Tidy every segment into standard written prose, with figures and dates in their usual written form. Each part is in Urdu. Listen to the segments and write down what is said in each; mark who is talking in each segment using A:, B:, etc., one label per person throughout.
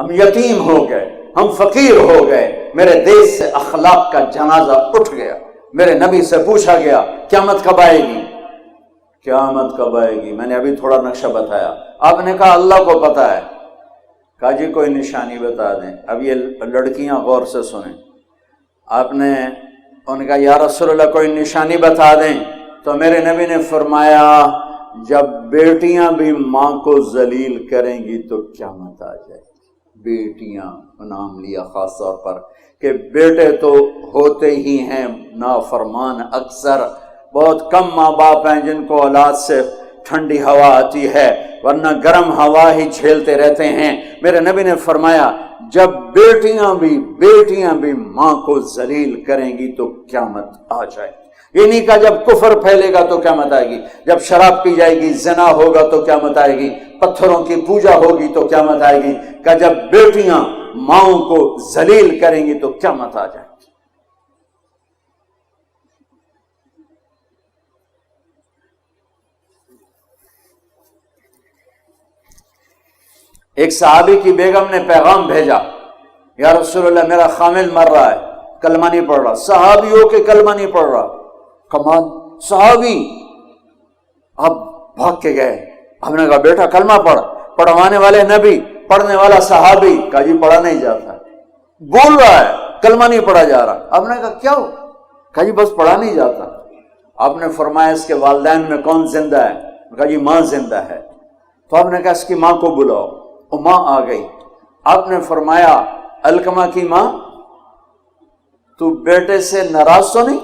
A: ہم یتیم ہو گئے، ہم فقیر ہو گئے، میرے دیش سے اخلاق کا جنازہ اٹھ گیا۔ میرے نبی سے پوچھا گیا قیامت کب آئے گی؟ قیامت کب آئے گی؟ میں نے ابھی تھوڑا نقشہ بتایا، آپ نے کہا اللہ کو پتہ ہے۔ کہا جی کوئی نشانی بتا دیں۔ اب یہ لڑکیاں غور سے سنیں، آپ نے ان کا یا رسول اللہ کوئی نشانی بتا دیں، تو میرے نبی نے فرمایا جب بیٹیاں بھی ماں کو ذلیل کریں گی تو قیامت آ جائے گی۔ بیٹیاں نام لیا خاص طور پر کہ بیٹے تو ہوتے ہی ہیں نافرمان، اکثر بہت کم ماں باپ ہیں جن کو اولاد سے ٹھنڈی ہوا آتی ہے، ورنہ گرم ہوا ہی جھیلتے رہتے ہیں۔ میرے نبی نے فرمایا جب بیٹیاں بھی ماں کو ذلیل کریں گی تو قیامت آ جائے گی۔ یہ نہیں کہا جب کفر پھیلے گا تو قیامت آئے گی، جب شراب پی جائے گی، زنا ہوگا تو قیامت آئے گی، پتھروں کی پوجا ہوگی تو قیامت آئے گی، کہ جب بیٹیاں ماؤں کو ذلیل کریں گی تو قیامت آ جائے گی۔ ایک صحابی کی بیگم نے پیغام بھیجا، یا رسول اللہ میرا خامل مر رہا ہے، کلمہ نہیں پڑھ رہا۔ صحابی ہو کے کلمہ نہیں پڑھ رہا، کمال صحابی۔ اب بھاگ کے گئے، ہم نے کہا بیٹا کلمہ پڑھ، پڑھوانے والے نبی، پڑھنے والا صحابی۔ کہا جی پڑھا نہیں جاتا، بول رہا ہے کلمہ نہیں پڑھا جا رہا۔ آپ نے کہا کیا ہو؟ کہا جی بس پڑھا نہیں جاتا۔ آپ نے فرمایا اس کے والدین میں کون زندہ ہے؟ کہا جی ماں زندہ ہے۔ تو آپ نے کہا اس کی ماں کو بلاؤ، وہ ماں آ گئی۔ آپ نے فرمایا علقمہ کی ماں تو بیٹے سے ناراض تو نہیں؟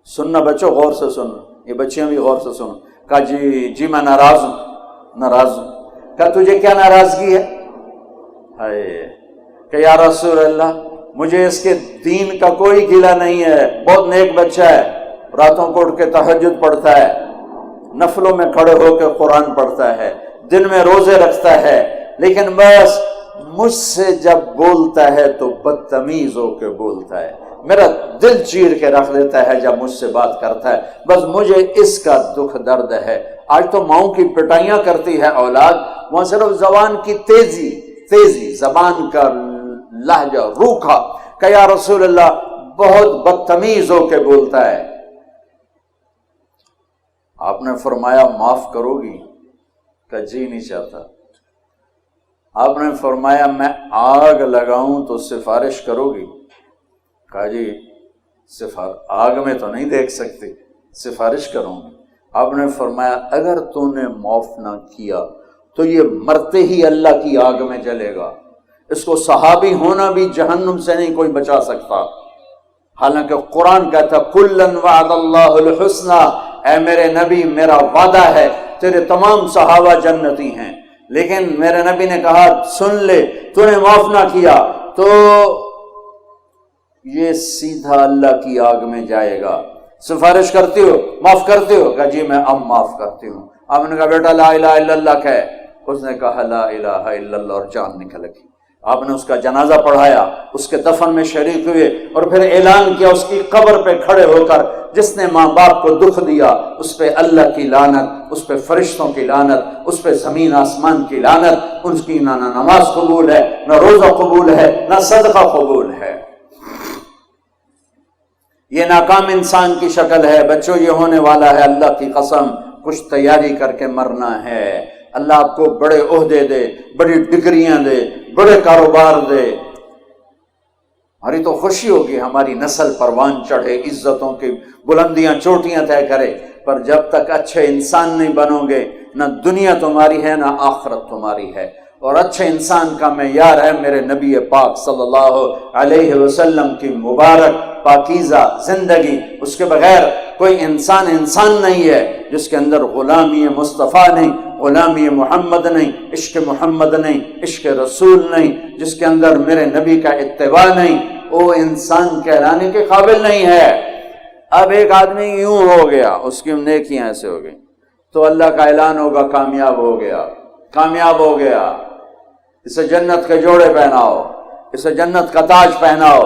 A: سننا بچوں، غور سے سننا، یہ بچیاں بھی غور سے سنو۔ کہا جی میں ناراض ہوں۔ کہا تجھے کیا ناراضگی ہے؟ کہ یا رسول اللہ مجھے اس کے دین کا کوئی گلہ نہیں ہے، بہت نیک بچہ ہے، راتوں کو اٹھ کے تہجد پڑھتا ہے، نفلوں میں کھڑے ہو کے قرآن پڑھتا ہے، دن میں روزے رکھتا ہے، لیکن بس مجھ سے جب بولتا ہے تو بدتمیز ہو کے بولتا ہے، میرا دل چیر کے رکھ دیتا ہے جب مجھ سے بات کرتا ہے، بس مجھے اس کا دکھ درد ہے۔ آج تو ماؤں کی پٹائیاں کرتی ہے اولاد، وہاں صرف زبان کی تیزی، زبان کا لہجہ روکھا، کہ یا رسول اللہ بہت بدتمیز ہو کے بولتا ہے۔ آپ نے فرمایا معاف کرو گی؟ کہ جی نہیں چاہتا۔ آپ نے فرمایا میں آگ لگاؤں تو سفارش کرو گی؟ کہا جی آگ میں تو نہیں دیکھ سکتی، سفارش کروں گی۔ آپ نے فرمایا اگر تو نے معاف نہ کیا تو یہ مرتے ہی اللہ کی آگ میں جلے گا، اس کو صحابی ہونا بھی جہنم سے نہیں کوئی بچا سکتا، حالانکہ قرآن کہتا کلن وعد اللہ الحسنى، اے میرے نبی میرا وعدہ ہے تیرے تمام صحابہ جنتی ہیں، لیکن میرے نبی نے کہا سن لے تو نے معاف نہ کیا تو یہ سیدھا اللہ کی آگ میں جائے گا۔ سفارش کرتے ہو، معاف کرتے ہو؟ کہ جی میں اب معاف کرتی ہوں۔ آپ نے کہا بیٹا لا الہ الا اللہ کہے، اس نے کہا لا الہ الا اللہ اور جان نکل گئی۔ آپ نے اس کا جنازہ پڑھایا، اس کے دفن میں شریک ہوئے، اور پھر اعلان کیا اس کی قبر پہ کھڑے ہو کر جس نے ماں باپ کو دکھ دیا اس پہ اللہ کی لعنت، اس پہ فرشتوں کی لعنت، اس پہ زمین آسمان کی لعنت، اس کی نہ نماز قبول ہے، نہ روزہ قبول ہے، نہ صدقہ قبول ہے۔ یہ ناکام انسان کی شکل ہے بچوں، یہ ہونے والا ہے، اللہ کی قسم کچھ تیاری کر کے مرنا ہے۔ اللہ آپ کو بڑے عہدے دے، بڑی ڈگریاں دے، بڑے کاروبار دے، ہماری تو خوشی ہوگی ہماری نسل پروان چڑھے، عزتوں کی بلندیاں چوٹیاں طے کرے، پر جب تک اچھے انسان نہیں بنو گے نہ دنیا تمہاری ہے نہ آخرت تمہاری ہے۔ اور اچھے انسان کا معیار ہے میرے نبی پاک صلی اللہ علیہ وسلم کی مبارک پاکیزہ زندگی، اس کے بغیر کوئی انسان نہیں ہے جس کے اندر غلامی مصطفیٰ نہیں، غلامی محمد نہیں، عشق محمد نہیں، عشق رسول نہیں، جس کے اندر میرے نبی کا اتباع نہیں، وہ انسان کہلانے کے قابل نہیں ہے۔ اب ایک آدمی یوں ہو گیا، اس کی نیکیاں ایسے ہو گئی تو اللہ کا اعلان ہوگا کامیاب ہو گیا، اسے جنت کے جوڑے پہناؤ، اسے جنت کا تاج پہناؤ،